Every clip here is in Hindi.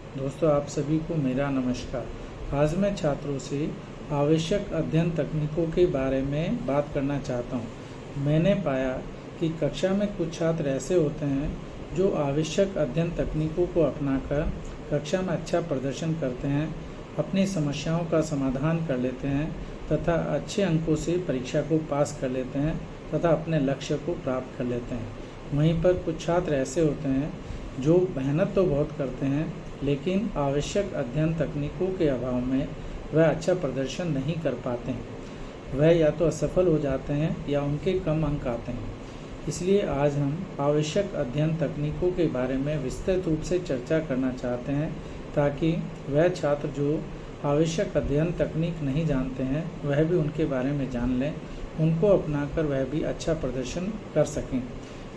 दोस्तों, आप सभी को मेरा नमस्कार। आज मैं छात्रों से आवश्यक अध्ययन तकनीकों के बारे में बात करना चाहता हूँ। मैंने पाया कि कक्षा में कुछ छात्र ऐसे होते हैं जो आवश्यक अध्ययन तकनीकों को अपनाकर कक्षा में अच्छा प्रदर्शन करते हैं, अपनी समस्याओं का समाधान कर लेते हैं तथा अच्छे अंकों से परीक्षा को पास कर लेते हैं तथा अपने लक्ष्य को प्राप्त कर लेते हैं। वहीं पर कुछ छात्र ऐसे होते हैं जो मेहनत तो बहुत करते हैं लेकिन आवश्यक अध्ययन तकनीकों के अभाव में वह अच्छा प्रदर्शन नहीं कर पाते हैं। वह या तो असफल हो जाते हैं या उनके कम अंक आते हैं। इसलिए आज हम आवश्यक अध्ययन तकनीकों के बारे में विस्तृत रूप से चर्चा करना चाहते हैं ताकि वह छात्र जो आवश्यक अध्ययन तकनीक नहीं जानते हैं वह भी उनके बारे में जान लें, उनको अपनाकर वह भी अच्छा प्रदर्शन कर सकें।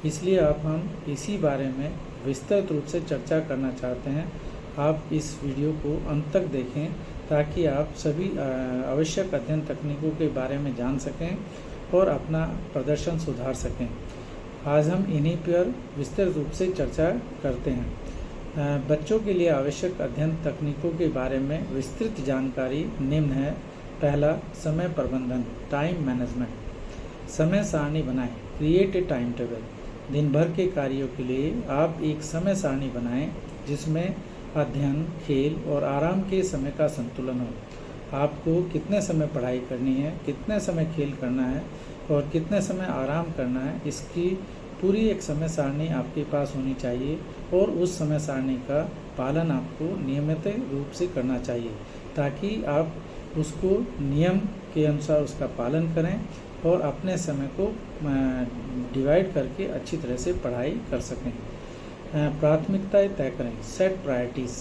इसलिए अब हम इसी बारे में विस्तृत रूप से चर्चा करना चाहते हैं। आप इस वीडियो को अंत तक देखें ताकि आप सभी आवश्यक अध्ययन तकनीकों के बारे में जान सकें और अपना प्रदर्शन सुधार सकें। आज हम इन्हीं पर विस्तृत रूप से चर्चा करते हैं। बच्चों के लिए आवश्यक अध्ययन तकनीकों के बारे में विस्तृत जानकारी निम्न है। पहला, समय प्रबंधन, टाइम मैनेजमेंट। समय सारणी बनाएं, क्रिएट ए टाइम टेबल। दिन भर के कार्यों के लिए आप एक समय सारणी बनाएं जिसमें अध्ययन, खेल और आराम के समय का संतुलन हो। आपको कितने समय पढ़ाई करनी है, कितने समय खेल करना है और कितने समय आराम करना है, इसकी पूरी एक समय सारणी आपके पास होनी चाहिए और उस समय सारणी का पालन आपको नियमित रूप से करना चाहिए ताकि आप उसको नियम के अनुसार उसका पालन करें और अपने समय को डिवाइड करके अच्छी तरह से पढ़ाई कर सकें। प्राथमिकताएं तय करें, सेट प्रायोरिटीज़।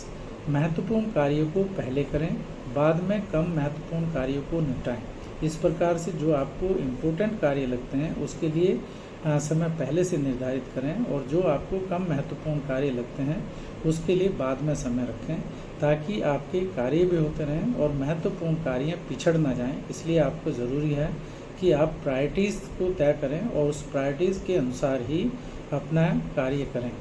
महत्वपूर्ण कार्यों को पहले करें, बाद में कम महत्वपूर्ण कार्यों को निपटाएं। इस प्रकार से जो आपको इम्पोर्टेंट कार्य लगते हैं उसके लिए समय पहले से निर्धारित करें और जो आपको कम महत्वपूर्ण कार्य लगते हैं उसके लिए बाद में समय रखें ताकि आपके कार्य भी होते रहें और महत्वपूर्ण कार्य पिछड़ ना जाएं। इसलिए आपको ज़रूरी है कि आप प्रायोरिटीज़ को तय करें और उस प्रायोरिटीज़ के अनुसार ही अपना कार्य करें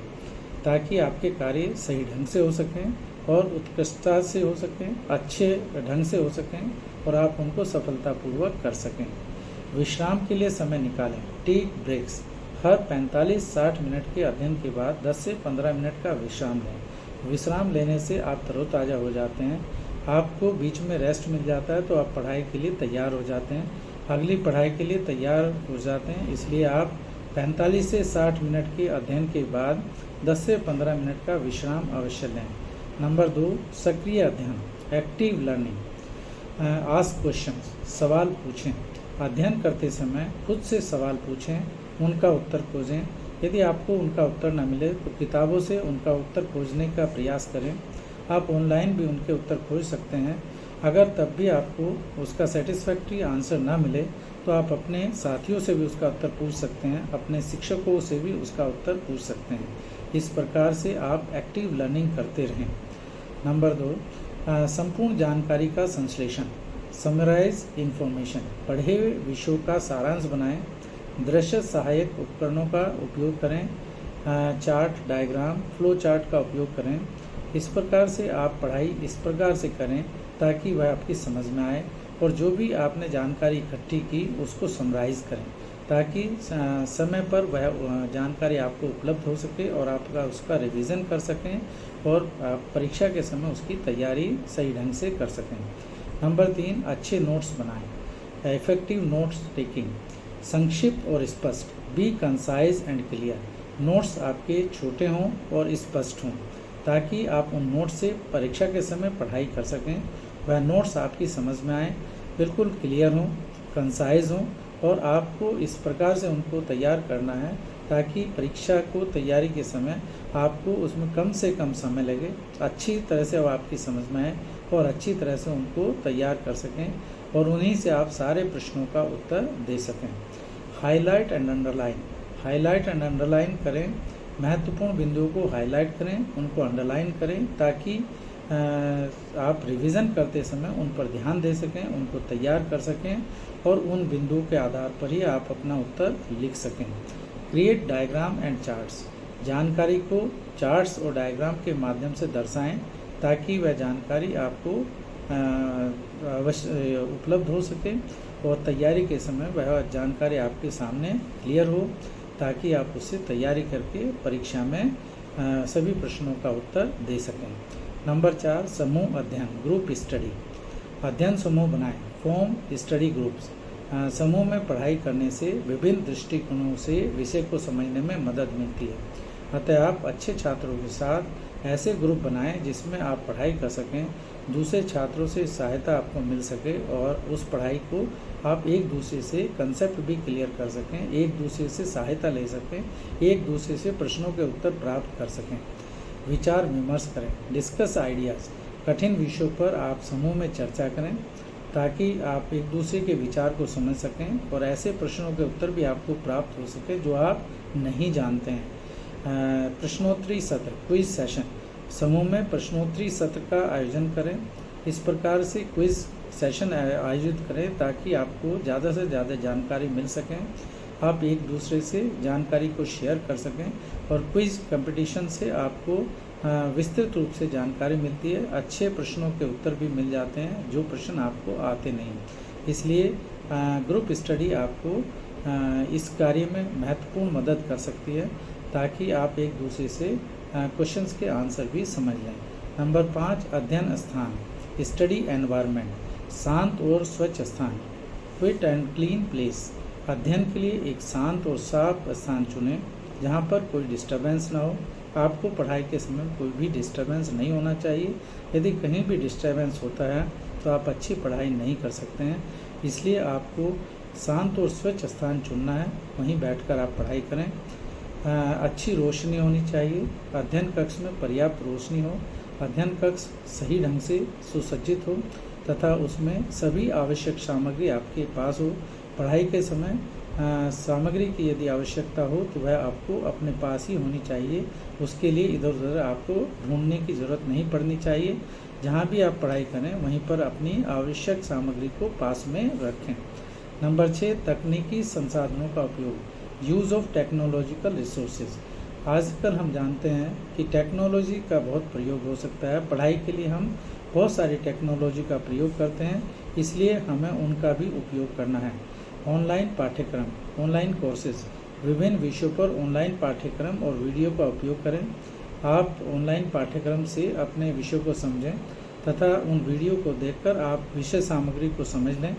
ताकि आपके कार्य सही ढंग से हो सकें और उत्कृष्टता से हो सकें, अच्छे ढंग से हो सकें और आप उनको सफलतापूर्वक कर सकें। विश्राम के लिए समय निकालें, टेक ब्रेक्स। हर 45-60 मिनट के अध्ययन के बाद 10 से 15 मिनट का विश्राम लें। विश्राम लेने से आप तरोताज़ा हो जाते हैं, आपको बीच में रेस्ट मिल जाता है तो आप पढ़ाई के लिए तैयार हो जाते हैं, अगली पढ़ाई के लिए तैयार हो जाते हैं। इसलिए आप 45 से 60 मिनट के अध्ययन के बाद 10 से 15 मिनट का विश्राम अवश्य लें। नंबर 2, सक्रिय अध्ययन, एक्टिव लर्निंग। आस्क क्वेश्चंस, सवाल पूछें। अध्ययन करते समय खुद से सवाल पूछें, उनका उत्तर खोजें। यदि आपको उनका उत्तर न मिले तो किताबों से उनका उत्तर खोजने का प्रयास करें। आप ऑनलाइन भी उनके उत्तर खोज सकते हैं। अगर तब भी आपको उसका सेटिस्फैक्ट्री आंसर ना मिले तो आप अपने साथियों से भी उसका उत्तर पूछ सकते हैं, अपने शिक्षकों से भी उसका उत्तर पूछ सकते हैं। इस प्रकार से आप एक्टिव लर्निंग करते रहें। नंबर 2, संपूर्ण जानकारी का संश्लेषण, समराइज इन्फॉर्मेशन। पढ़े हुए विषयों का सारांश बनाएं, दृश्य सहायक उपकरणों का उपयोग करें, चार्ट, डायग्राम, फ्लो चार्ट का उपयोग करें। इस प्रकार से आप पढ़ाई इस प्रकार से करें ताकि वह आपकी समझ में आए और जो भी आपने जानकारी इकट्ठी की उसको समराइज़ करें ताकि समय पर वह जानकारी आपको उपलब्ध हो सके और आप उसका रिवीजन कर सकें और परीक्षा के समय उसकी तैयारी सही ढंग से कर सकें। नंबर 3, अच्छे नोट्स बनाएं, इफेक्टिव नोट्स टेकिंग। संक्षिप्त और स्पष्ट, B concise and clear. Notes आपके छोटे हों और स्पष्ट हों ताकि आप उन नोट्स से परीक्षा के समय पढ़ाई कर सकें। वह नोट्स आपकी समझ में आए, बिल्कुल क्लियर हों, कंसाइज हों और आपको इस प्रकार से उनको तैयार करना है ताकि परीक्षा को तैयारी के समय आपको उसमें कम से कम समय लगे, अच्छी तरह से वो आपकी समझ में आए और अच्छी तरह से उनको तैयार कर सकें और उन्हीं से आप सारे प्रश्नों का उत्तर दे सकें। Highlight and underline, highlight and underline करें। महत्वपूर्ण बिंदुओं को हाईलाइट करें, उनको अंडरलाइन करें ताकि आप रिवीजन करते समय उन पर ध्यान दे सकें, उनको तैयार कर सकें और उन बिंदुओं के आधार पर ही आप अपना उत्तर लिख सकें। क्रिएट डायग्राम एंड चार्ट्स, जानकारी को चार्ट्स और डायग्राम के माध्यम से दर्शाएं ताकि वह जानकारी आपको अवश्य उपलब्ध हो सके और तैयारी के समय वह जानकारी आपके सामने क्लियर हो, ताकि आप उससे तैयारी करके परीक्षा में सभी प्रश्नों का उत्तर दे सकें। नंबर 4, समूह अध्ययन, ग्रुप स्टडी। अध्ययन समूह बनाएं, फॉर्म स्टडी ग्रुप्स। समूह में पढ़ाई करने से विभिन्न दृष्टिकोणों से विषय को समझने में मदद मिलती है। अतः आप अच्छे छात्रों के साथ ऐसे ग्रुप बनाएं जिसमें आप पढ़ाई कर सकें, दूसरे छात्रों से सहायता आपको मिल सके और उस पढ़ाई को आप एक दूसरे से कंसेप्ट भी क्लियर कर सकें, एक दूसरे से सहायता ले सकें, एक दूसरे से प्रश्नों के उत्तर प्राप्त कर सकें। विचार विमर्श करें, डिस्कस आइडियाज़। कठिन विषयों पर आप समूह में चर्चा करें ताकि आप एक दूसरे के विचार को समझ सकें और ऐसे प्रश्नों के उत्तर भी आपको प्राप्त हो सके जो आप नहीं जानते हैं। प्रश्नोत्तरी सत्र, क्विज सेशन। समूह में प्रश्नोत्तरी सत्र का आयोजन करें। इस प्रकार से क्विज सेशन आयोजित करें ताकि आपको ज़्यादा से ज़्यादा जानकारी मिल सकें, आप एक दूसरे से जानकारी को शेयर कर सकें और क्विज कंपटीशन से आपको विस्तृत रूप से जानकारी मिलती है। अच्छे प्रश्नों के उत्तर भी मिल जाते हैं जो प्रश्न आपको आते नहीं। इसलिए ग्रुप स्टडी आपको इस कार्य में महत्वपूर्ण मदद कर सकती है ताकि आप एक दूसरे से क्वेश्चंस के आंसर भी समझ लें। नंबर 5, अध्ययन स्थान, स्टडी एनवायरनमेंट। शांत और स्वच्छ स्थान, क्विट एंड क्लीन प्लेस। अध्ययन के लिए एक शांत और साफ स्थान चुनें जहाँ पर कोई डिस्टर्बेंस ना हो। आपको पढ़ाई के समय कोई भी डिस्टर्बेंस नहीं होना चाहिए। यदि कहीं भी डिस्टर्बेंस होता है तो आप अच्छी पढ़ाई नहीं कर सकते हैं। इसलिए आपको शांत और स्वच्छ स्थान चुनना है, वहीं बैठकर आप पढ़ाई करें। अच्छी रोशनी होनी चाहिए, अध्ययन कक्ष में पर्याप्त रोशनी हो, अध्ययन कक्ष सही ढंग से सुसज्जित हो तथा उसमें सभी आवश्यक सामग्री आपके पास हो। पढ़ाई के समय सामग्री की यदि आवश्यकता हो तो वह आपको अपने पास ही होनी चाहिए। उसके लिए इधर उधर आपको ढूंढने की ज़रूरत नहीं पड़नी चाहिए। जहाँ भी आप पढ़ाई करें वहीं पर अपनी आवश्यक सामग्री को पास में रखें। नंबर 6, तकनीकी संसाधनों का उपयोग, यूज़ ऑफ टेक्नोलॉजिकल रिसोर्सेज। आजकल हम जानते हैं कि टेक्नोलॉजी का बहुत प्रयोग हो सकता है। पढ़ाई के लिए हम बहुत सारी टेक्नोलॉजी का प्रयोग करते हैं, इसलिए हमें उनका भी उपयोग करना है। ऑनलाइन पाठ्यक्रम, ऑनलाइन कोर्सेज। विभिन्न विषयों पर ऑनलाइन पाठ्यक्रम और वीडियो का उपयोग करें। आप ऑनलाइन पाठ्यक्रम से अपने विषय को समझें तथा उन वीडियो को देखकर आप विषय सामग्री को समझ लें।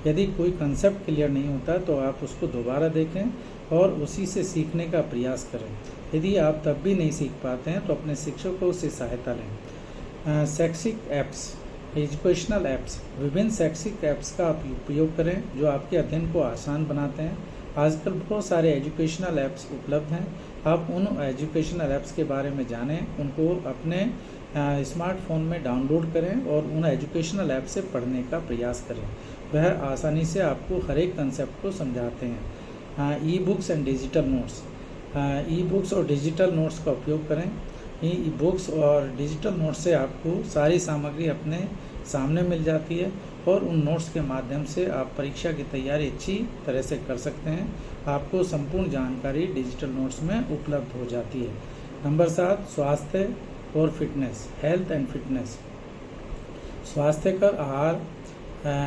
यदि कोई कंसेप्ट क्लियर नहीं होता तो आप उसको दोबारा देखें और उसी से सीखने का प्रयास करें। यदि आप तब भी नहीं सीख पाते हैं तो अपने शिक्षकों से सहायता लें। शैक्षिक ऐप्स, एजुकेशनल ऐप्स। विभिन्न शैक्षिक ऐप्स का आप उपयोग करें जो आपके अध्ययन को आसान बनाते हैं। आजकल बहुत सारे एजुकेशनल ऐप्स उपलब्ध हैं। आप उन एजुकेशनल ऐप्स के बारे में जानें, उनको अपने स्मार्टफोन में डाउनलोड करें और उन एजुकेशनल ऐप से पढ़ने का प्रयास करें। वह आसानी से आपको हर एक कंसेप्ट को समझाते हैं। E books and digital notes. E books और डिजिटल नोट्स का उपयोग करें। ई बुक्स और डिजिटल नोट्स से आपको सारी सामग्री अपने सामने मिल जाती है और उन नोट्स के माध्यम से आप परीक्षा की तैयारी अच्छी तरह से कर सकते हैं। आपको संपूर्ण जानकारी डिजिटल नोट्स में उपलब्ध हो जाती है। नंबर 7, स्वास्थ्य और फिटनेस, हेल्थ एंड फिटनेस। स्वास्थ्यकर आहार,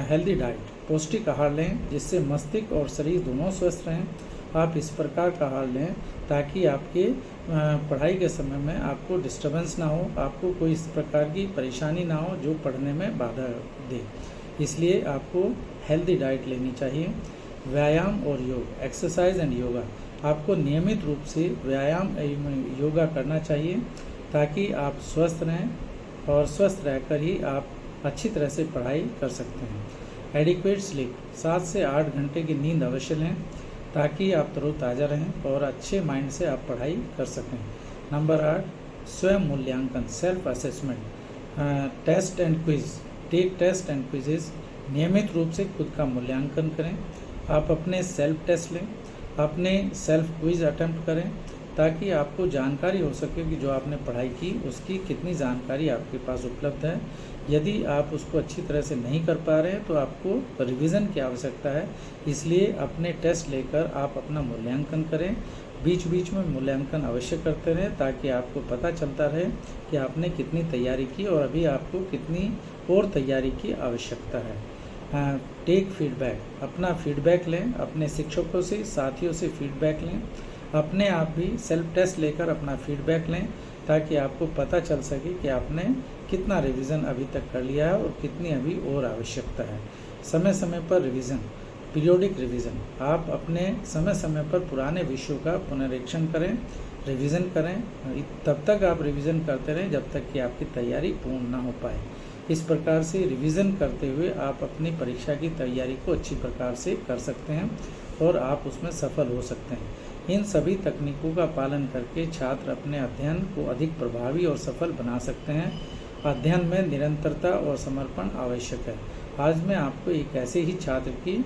हेल्दी डाइट। पौष्टिक आहार लें जिससे मस्तिष्क और शरीर दोनों स्वस्थ रहें। आप इस प्रकार का आहार लें ताकि आपके पढ़ाई के समय में आपको डिस्टर्बेंस ना हो, आपको कोई इस प्रकार की परेशानी ना हो जो पढ़ने में बाधा दे। इसलिए आपको हेल्दी डाइट लेनी चाहिए। व्यायाम और योग, एक्सरसाइज एंड योगा। आपको नियमित रूप से व्यायाम एवं योगा करना चाहिए ताकि आप स्वस्थ रहें और स्वस्थ रहकर ही आप अच्छी तरह से पढ़ाई कर सकते हैं। एडिक्वेट स्लीप, 7 से 8 घंटे की नींद अवश्य लें ताकि आप तरोताज़ा रहें और अच्छे माइंड से आप पढ़ाई कर सकें। नंबर 8, स्वयं मूल्यांकन, self assessment. Test and quiz, take test and quizzes. नियमित रूप से खुद का मूल्यांकन करें। आप अपने सेल्फ टेस्ट लें, अपने सेल्फ क्विज अटेम्प्ट करें ताकि आपको जानकारी हो सके कि जो आपने पढ़ाई की उसकी कितनी जानकारी आपके पास उपलब्ध है। यदि आप उसको अच्छी तरह से नहीं कर पा रहे हैं तो आपको रिवीजन की आवश्यकता है। इसलिए अपने टेस्ट लेकर आप अपना मूल्यांकन करें बीच बीच में मूल्यांकन अवश्य करते रहें ताकि आपको पता चलता रहे कि आपने कितनी तैयारी की और अभी आपको कितनी और तैयारी की आवश्यकता है। टेक फीडबैक, अपना फीडबैक लें, अपने शिक्षकों से, साथियों से फीडबैक लें, अपने आप भी सेल्फ टेस्ट लेकर अपना फीडबैक लें ताकि आपको पता चल सके कि आपने कितना रिवीजन अभी तक कर लिया है और कितनी अभी और आवश्यकता है। समय समय पर रिवीजन, पीरियोडिक रिवीजन, आप अपने समय समय पर पुराने विषयों का पुनरीक्षण करें, रिवीजन करें। तब तक आप रिवीजन करते रहें जब तक कि आपकी तैयारी पूर्ण ना हो पाए। इस प्रकार से रिवीजन करते हुए आप अपनी परीक्षा की तैयारी को अच्छी प्रकार से कर सकते हैं और आप उसमें सफल हो सकते हैं। इन सभी तकनीकों का पालन करके छात्र अपने अध्ययन को अधिक प्रभावी और सफल बना सकते हैं। अध्ययन में निरंतरता और समर्पण आवश्यक है। आज मैं आपको एक ऐसे ही छात्र की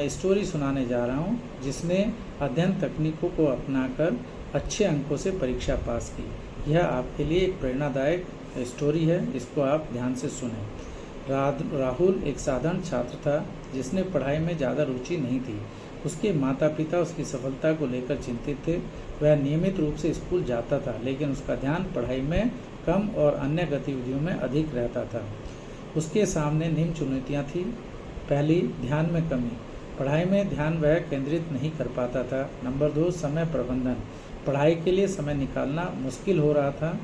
स्टोरी सुनाने जा रहा हूँ जिसने अध्ययन तकनीकों को अपनाकर अच्छे अंकों से परीक्षा पास की। यह आपके लिए एक प्रेरणादायक स्टोरी है, इसको आप ध्यान से सुनें। राहुल एक साधारण छात्र था जिसने पढ़ाई में ज़्यादा रुचि नहीं थी। उसके माता पिता उसकी सफलता को लेकर चिंतित थे। वह नियमित रूप से स्कूल जाता था लेकिन उसका ध्यान पढ़ाई में कम और अन्य गतिविधियों में अधिक रहता था। उसके सामने निम्न चुनौतियाँ थीं। पहली, ध्यान में कमी, पढ़ाई में ध्यान वह केंद्रित नहीं कर पाता था। नंबर 2, समय प्रबंधन, पढ़ाई के लिए समय निकालना मुश्किल हो रहा था।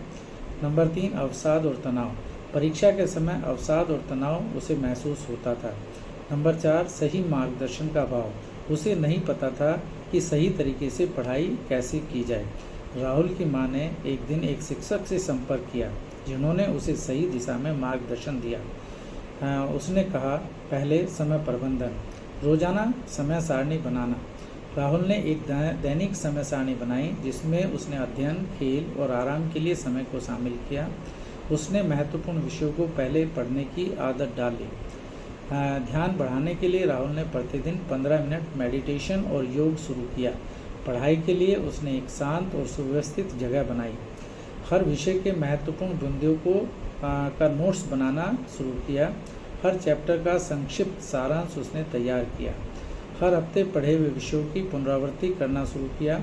नंबर 3, अवसाद और तनाव, परीक्षा के समय अवसाद और तनाव उसे महसूस होता था। नंबर 4, सही मार्गदर्शन का अभाव, उसे नहीं पता था कि सही तरीके से पढ़ाई कैसे की जाए। राहुल की मां ने एक दिन एक शिक्षक से संपर्क किया जिन्होंने उसे सही दिशा में मार्गदर्शन दिया। उसने कहा, पहले समय प्रबंधन, रोजाना समय सारणी बनाना। राहुल ने एक दैनिक समय सारणी बनाई जिसमें उसने अध्ययन, खेल और आराम के लिए समय को शामिल किया। उसने महत्वपूर्ण विषयों को पहले पढ़ने की आदत डाली। ध्यान बढ़ाने के लिए राहुल ने प्रतिदिन 15 मिनट मेडिटेशन और योग शुरू किया। पढ़ाई के लिए उसने एक शांत और सुव्यवस्थित जगह बनाई। हर विषय के महत्वपूर्ण बिंदुओं को का नोट्स बनाना शुरू किया। हर चैप्टर का संक्षिप्त सारांश उसने तैयार किया। हर हफ्ते पढ़े हुए विषयों की पुनरावृत्ति करना शुरू किया।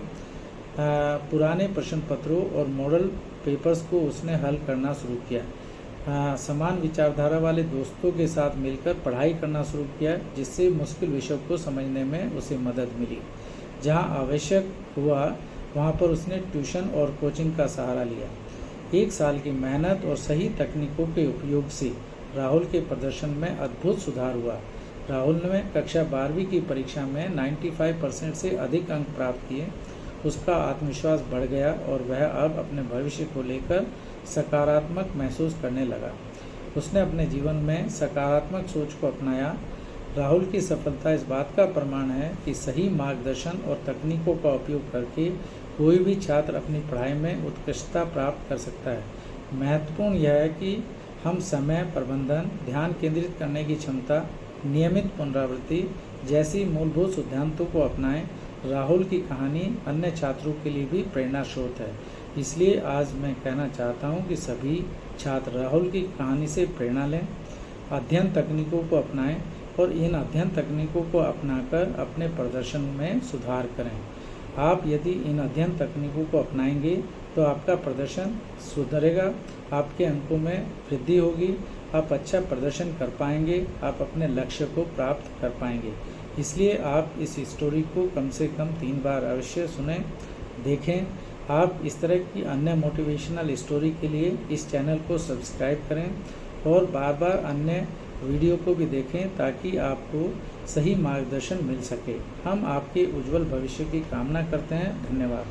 पुराने प्रश्न पत्रों और मॉडल पेपर्स को उसने हल करना शुरू किया। समान विचारधारा वाले दोस्तों के साथ मिलकर पढ़ाई करना शुरू किया जिससे मुश्किल विषयों को समझने में उसे मदद मिली। जहां आवश्यक हुआ वहां पर उसने ट्यूशन और कोचिंग का सहारा लिया। 1 साल की मेहनत और सही तकनीकों के उपयोग से राहुल के प्रदर्शन में अद्भुत सुधार हुआ। राहुल ने कक्षा 12वीं की परीक्षा में 95% से अधिक अंक प्राप्त किए। उसका आत्मविश्वास बढ़ गया और वह अब अपने भविष्य को लेकर सकारात्मक महसूस करने लगा। उसने अपने जीवन में सकारात्मक सोच को अपनाया। राहुल की सफलता इस बात का प्रमाण है कि सही मार्गदर्शन और तकनीकों का उपयोग करके कोई भी छात्र अपनी पढ़ाई में उत्कृष्टता प्राप्त कर सकता है। महत्वपूर्ण यह है कि हम समय प्रबंधन, ध्यान केंद्रित करने की क्षमता, नियमित पुनरावृत्ति जैसी मूलभूत सिद्धांतों को अपनाएं। राहुल की कहानी अन्य छात्रों के लिए भी प्रेरणा स्रोत है। इसलिए आज मैं कहना चाहता हूं कि सभी छात्र राहुल की कहानी से प्रेरणा लें, अध्ययन तकनीकों को अपनाएं और इन अध्ययन तकनीकों को अपनाकर अपने प्रदर्शन में सुधार करें। आप यदि इन अध्ययन तकनीकों को अपनाएंगे तो आपका प्रदर्शन सुधरेगा, आपके अंकों में वृद्धि होगी, आप अच्छा प्रदर्शन कर पाएंगे, आप अपने लक्ष्य को प्राप्त कर पाएंगे। इसलिए आप इस स्टोरी को कम से कम 3 बार अवश्य सुनें, देखें। आप इस तरह की अन्य मोटिवेशनल स्टोरी के लिए इस चैनल को सब्सक्राइब करें और बार बार अन्य वीडियो को भी देखें ताकि आपको सही मार्गदर्शन मिल सके। हम आपके उज्जवल भविष्य की कामना करते हैं। धन्यवाद।